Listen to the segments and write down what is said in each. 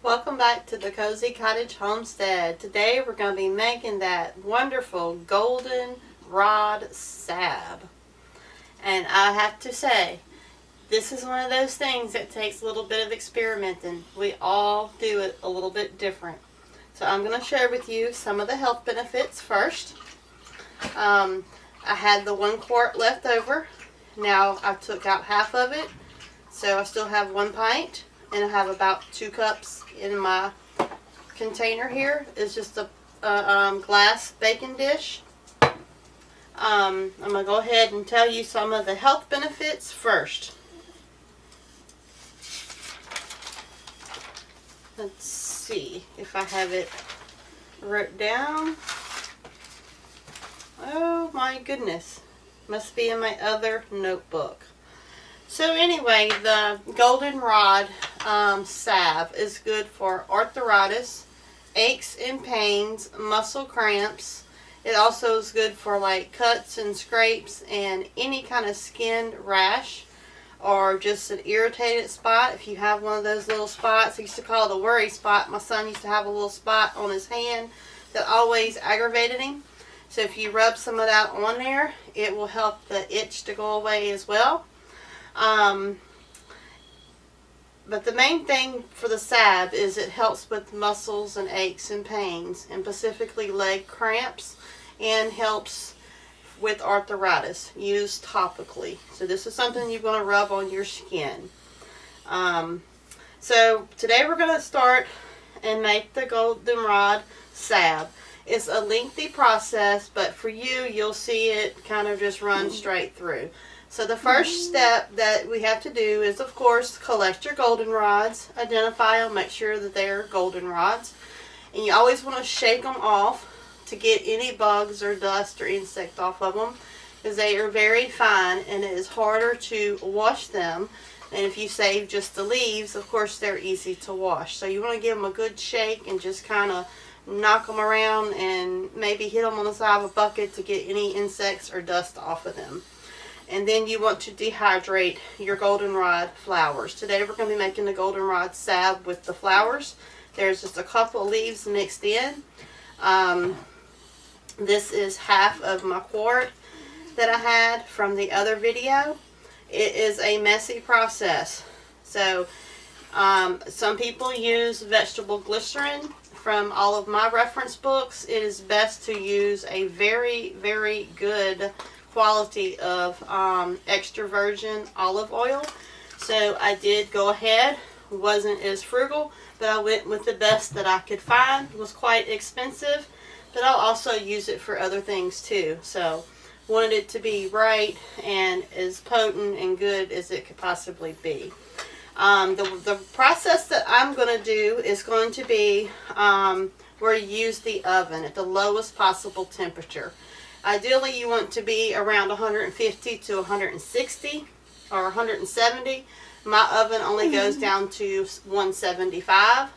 Welcome back to the Cozy Cottage Homestead. Today we're going to be making that wonderful Goldenrod Salve. And I have to say, this is one of those things that takes a little bit of experimenting. We all do it a little bit different. So I'm going to share with you some of the health benefits first. I had the 1 quart left over. Now I took out half of it. So I still have 1 pint. And I have about 2 cups in my container here. It's just a glass baking dish. I'm going to go ahead and tell you some of the health benefits first. Let's see if I have it wrote down. Oh my goodness. Must be in my other notebook. So anyway, the Goldenrod Salve is good for arthritis, aches and pains, muscle cramps. It also is good for like cuts and scrapes and any kind of skin rash or just an irritated spot. If you have one of those little spots, I used to call it a worry spot. My son used to have a little spot on his hand that always aggravated him. So if you rub some of that on there, it will help the itch to go away as well. But the main thing for the salve is it helps with muscles and aches and pains, and specifically leg cramps, and helps with arthritis, used topically. So this is something you're going to rub on your skin. So today we're going to start and make the Goldenrod Salve. It's a lengthy process, but for you, you'll see it kind of just run straight through. So the first step that we have to do is, of course, collect your goldenrods, identify them, make sure that they're goldenrods. And you always want to shake them off to get any bugs or dust or insect off of them, because they are very fine and it is harder to wash them. And if you save just the leaves, of course, they're easy to wash. So you want to give them a good shake and just kind of knock them around and maybe hit them on the side of a bucket to get any insects or dust off of them. And then you want to dehydrate your goldenrod flowers. Today we're going to be making the goldenrod salve with the flowers. There's just a couple of leaves mixed in. This is half of my quart that I had from the other video. It is a messy process. So some people use vegetable glycerin. From all of my reference books, it is best to use a very, very good quality of extra virgin olive oil. So I did go ahead, wasn't as frugal, but I went with the best that I could find. It was quite expensive, but I'll also use it for other things too. So wanted it to be right and as potent and good as it could possibly be. The process that I'm going to do is going to be where you use the oven at the lowest possible temperature. Ideally, you want to be around 150 to 160 or 170. My oven only goes down to 175.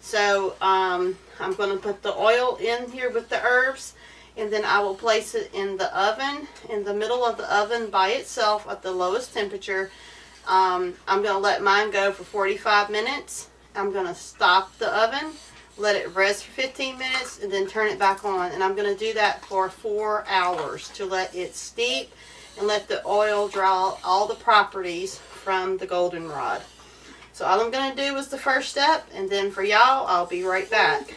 So I'm going to put the oil in here with the herbs, and then I will place it in the oven, in the middle of the oven by itself at the lowest temperature. I'm going to let mine go for 45 minutes. I'm going to stop the oven, let it rest for 15 minutes, and then turn it back on. And I'm going to do that for 4 hours to let it steep and let the oil draw all the properties from the goldenrod. So all I'm going to do is the first step, and then for y'all, I'll be right back.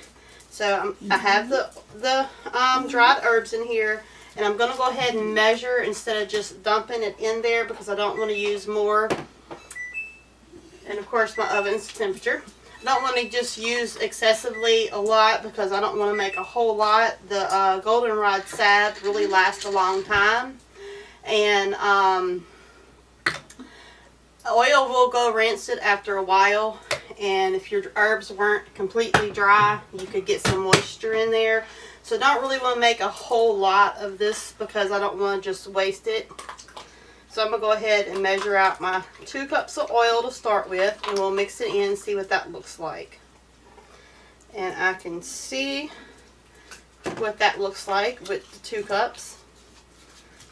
So I have the dried herbs in here, and I'm going to go ahead and measure instead of just dumping it in there because I don't want to use more. And of course my oven's temperature. I don't want to just use excessively a lot because I don't want to make a whole lot. The goldenrod salve really lasts a long time. And oil will go rancid after a while. And if your herbs weren't completely dry, you could get some moisture in there. So don't really want to make a whole lot of this because I don't want to just waste it. So I'm going to go ahead and measure out my 2 cups of oil to start with, and we'll mix it in and see what that looks like. And I can see what that looks like with the 2 cups.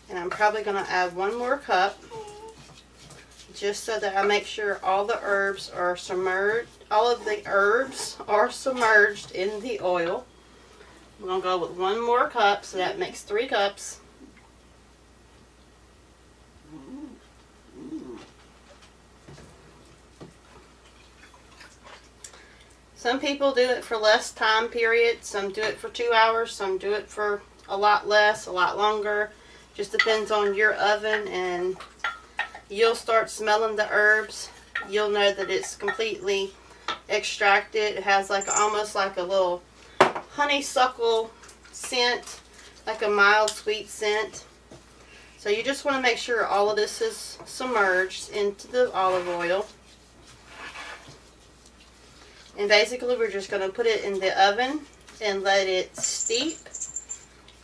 And I'm probably going to add 1 more cup just so that I make sure all the herbs are submerged. All of the herbs are submerged in the oil. I'm going to go with 1 more cup, so that makes 3 cups. Some people do it for less time period. Some do it for 2 hours. Some do it for a lot less, a lot longer. Just depends on your oven, and you'll start smelling the herbs. You'll know that it's completely extracted. It has like almost like a little honeysuckle scent, like a mild sweet scent. So you just want to make sure all of this is submerged into the olive oil. And basically we're just going to put it in the oven and let it steep,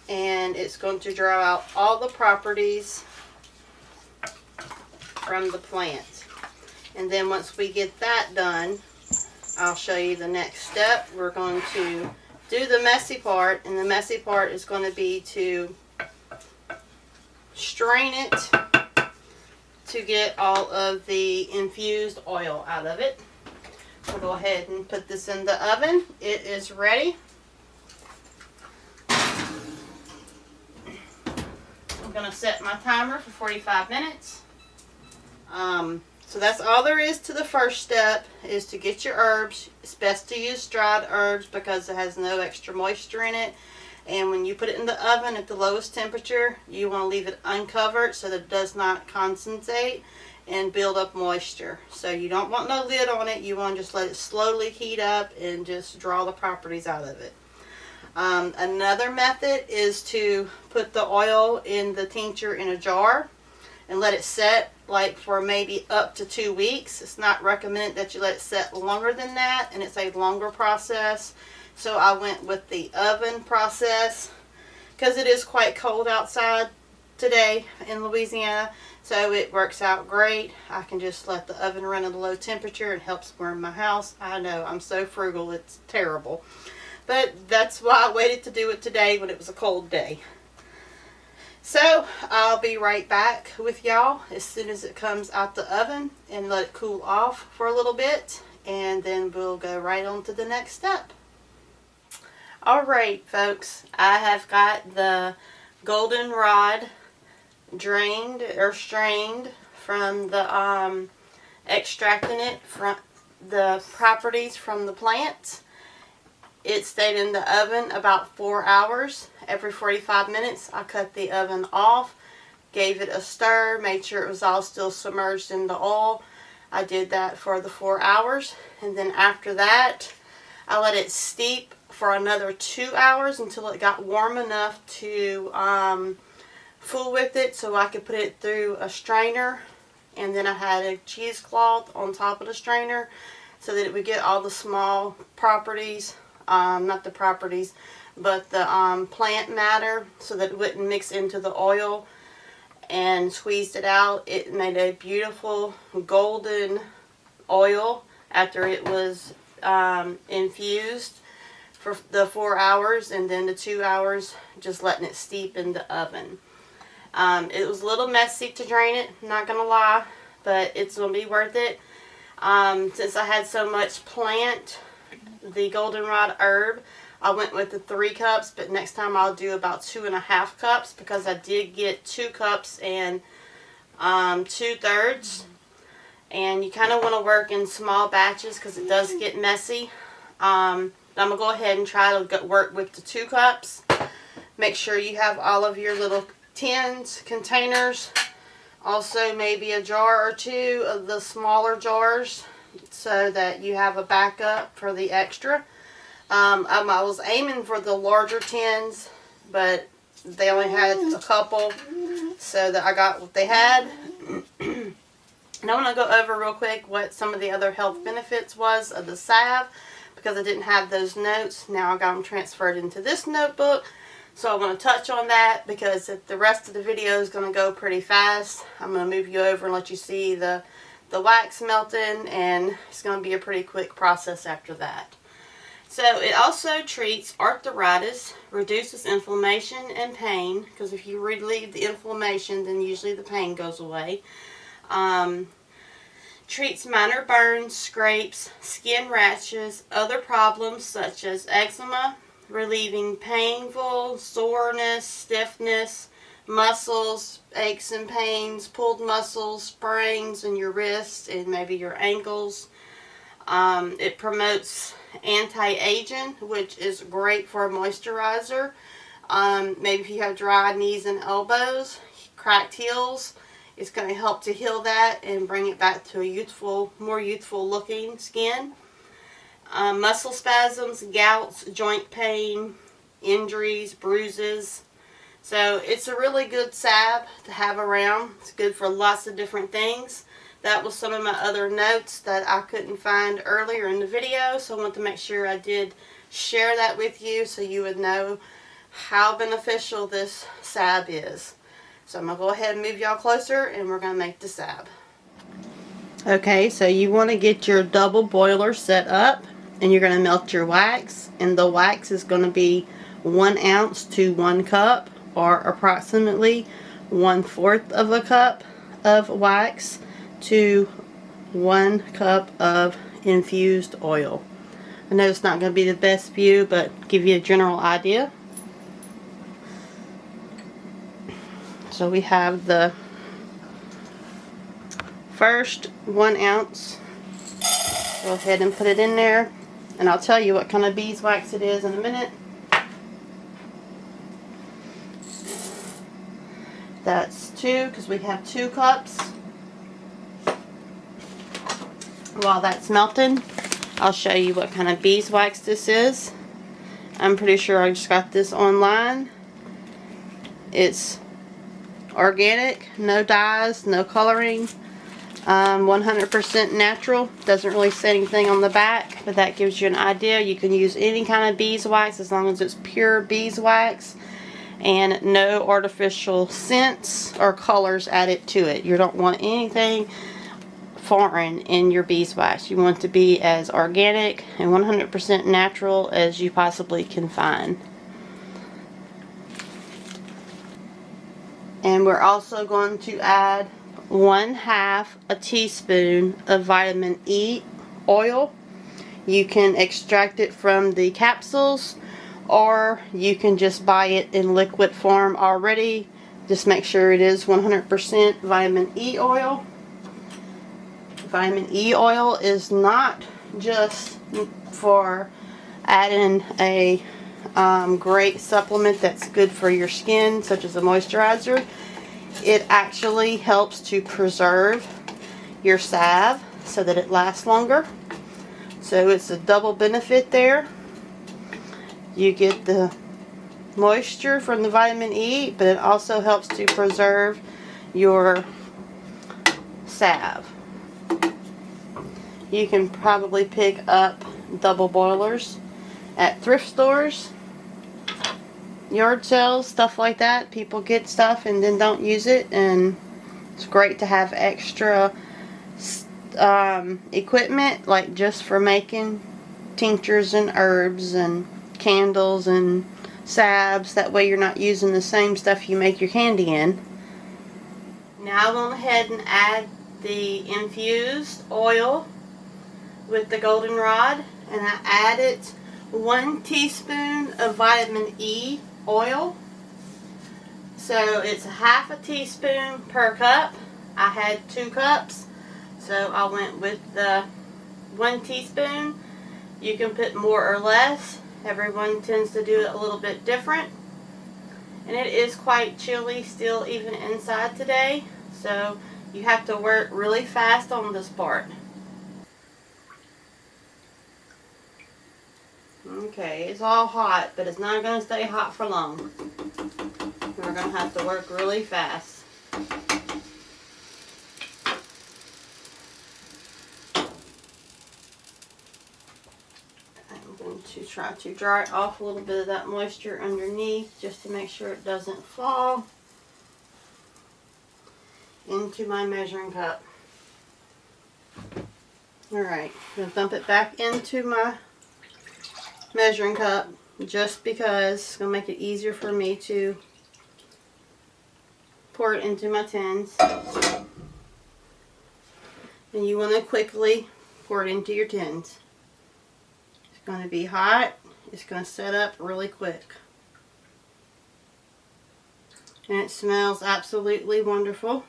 and it's going to draw out all the properties from the plant. And then once we get that done, I'll show you the next step. We're going to do the messy part, and the messy part is going to be to strain it to get all of the infused oil out of it. We'll go ahead and put this in the oven. It is ready. I'm going to set my timer for 45 minutes. So that's all there is to the first step, is to get your herbs. It's best to use dried herbs because it has no extra moisture in it. And when you put it in the oven at the lowest temperature, you want to leave it uncovered so that it does not condensate and build up moisture. So you don't want no lid on it. You want to just let it slowly heat up and just draw the properties out of it. Another method is to put the oil in the tincture in a jar and let it set like for maybe up to 2 weeks. It's not recommended that you let it set longer than that, and it's a longer process. So I went with the oven process because it is quite cold outside today in Louisiana, so it works out great. I can just let the oven run at a low temperature. It helps warm my house. I know, I'm so frugal, it's terrible. But that's why I waited to do it today when it was a cold day. So I'll be right back with y'all as soon as it comes out the oven, and let it cool off for a little bit, and then we'll go right on to the next step. Alright folks, I have got the goldenrod drained or strained from the extracting it from the properties from the plants. It stayed in the oven about 4 hours. Every 45 minutes I cut the oven off, gave it a stir, made sure it was all still submerged in the oil. I did that for the 4 hours, and then after that I let it steep for another 2 hours until it got warm enough to fool with it so I could put it through a strainer. And then I had a cheesecloth on top of the strainer so that it would get all the small properties, not the properties, but the plant matter, so that it wouldn't mix into the oil, and squeezed it out. It made a beautiful golden oil after it was infused for the 4 hours, and then the 2 hours just letting it steep in the oven. It was a little messy to drain it, not gonna lie, but it's gonna be worth it. Since I had so much plant, the goldenrod herb, I went with the 3 cups, but next time I'll do about 2.5 cups because I did get 2 cups and 2/3. And you kind of want to work in small batches because it does get messy. I'm going to go ahead and try to work with the 2 cups. Make sure you have all of your little tins, containers, also maybe a jar or 2 of the smaller jars so that you have a backup for the extra. I was aiming for the larger tins, but they only had a couple, so that I got what they had. And I want to go over real quick what some of the other health benefits was of the salve, because I didn't have those notes. Now I got them transferred into this notebook, so I want to touch on that because the rest of the video is going to go pretty fast. I'm going to move you over and let you see the wax melting, and it's going to be a pretty quick process after that. So it also treats arthritis, reduces inflammation and pain, because if you relieve the inflammation, then usually the pain goes away. treats minor burns, scrapes, skin rashes, other problems such as eczema, relieving painful, soreness, stiffness, muscles, aches and pains, pulled muscles, sprains in your wrists and maybe your ankles. It promotes anti-aging, which is great for a moisturizer. Maybe if you have dry knees and elbows, cracked heels, it's going to help to heal that and bring it back to a youthful, more youthful looking skin. Muscle spasms, gouts, joint pain, injuries, bruises. So it's a really good salve to have around. It's good for lots of different things. That was some of my other notes that I couldn't find earlier in the video, so I want to make sure I did share that with you so you would know how beneficial this salve is. So I'm going to go ahead and move y'all closer and we're going to make the salve. Okay, so you want to get your double boiler set up and you're going to melt your wax, and the wax is going to be 1 ounce to 1 cup, or approximately 1/4 of a cup of wax to 1 cup of infused oil. I know it's not going to be the best view, but give you a general idea. So we have the first 1 ounce. Go ahead and put it in there, and I'll tell you what kind of beeswax it is in a minute. That's 2, because we have 2 cups. While that's melting, I'll show you what kind of beeswax this is. I'm pretty sure I just got this online. It's organic, no dyes, no coloring, 100% natural. Doesn't really say anything on the back, but that gives you an idea. You can use any kind of beeswax as long as it's pure beeswax and no artificial scents or colors added to it. You don't want anything foreign in your beeswax. You want it to be as organic and 100% natural as you possibly can find. And we're also going to add 1/2 a teaspoon of vitamin E oil. You can extract it from the capsules, or you can just buy it in liquid form already. Just make sure it is 100% vitamin E oil. Vitamin E oil is not just for adding a great supplement that's good for your skin, such as a moisturizer. It actually helps to preserve your salve so that it lasts longer. So it's a double benefit there. You get the moisture from the vitamin E, but it also helps to preserve your salve. You can probably pick up double boilers at thrift stores, yard sales, stuff like that. People get stuff and then don't use it, and it's great to have extra equipment, like just for making tinctures and herbs and candles and salves. That way you're not using the same stuff you make your candy in. Now I'll go ahead and add the infused oil with the goldenrod, and I added 1 teaspoon of vitamin E oil. So it's 1/2 teaspoon per cup. I had 2 cups, so I went with the 1 teaspoon. You can put more or less. Everyone tends to do it a little bit different. And it is quite chilly still even inside today, so you have to work really fast on this part. Okay, it's all hot, but it's not going to stay hot for long. We're going to have to work really fast. I'm going to try to dry off a little bit of that moisture underneath just to make sure it doesn't fall into my measuring cup. Alright, I'm going to dump it back into my measuring cup just because it's going to make it easier for me to pour it into my tins. And you want to quickly pour it into your tins. It's going to be hot. It's going to set up really quick. And it smells absolutely wonderful,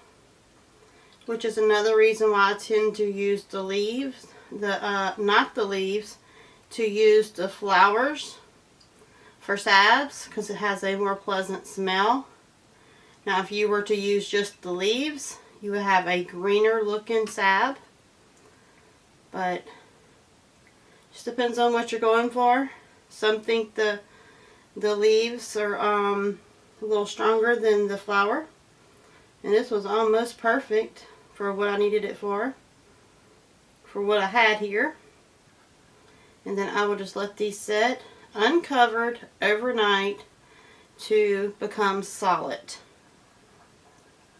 which is another reason why I tend to use the leaves, not the leaves, to use the flowers for salves, because it has a more pleasant smell. Now if you were to use just the leaves, you would have a greener looking salve, but just depends on what you're going for. Some think the leaves are a little stronger than the flower, and this was almost perfect for what I needed it for what I had here. And then I will just let these sit uncovered overnight to become solid.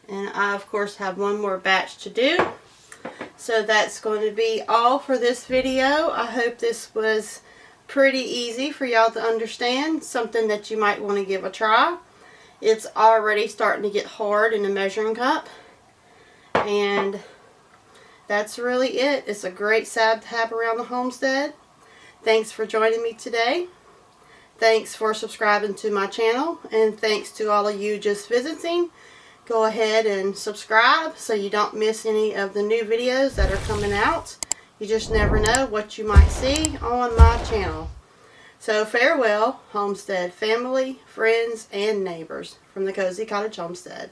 And I of course have one more batch to do. So that's going to be all for this video. I hope this was pretty easy for y'all to understand, something that you might want to give a try. It's already starting to get hard in the measuring cup, and that's really it. It's a great salve to have around the homestead. Thanks for joining me today. Thanks for subscribing to my channel, and thanks to all of you just visiting. Go ahead and subscribe so you don't miss any of the new videos that are coming out. You just never know what you might see on my channel. So farewell, homestead family, friends, and neighbors from the Cozy Cottage Homestead.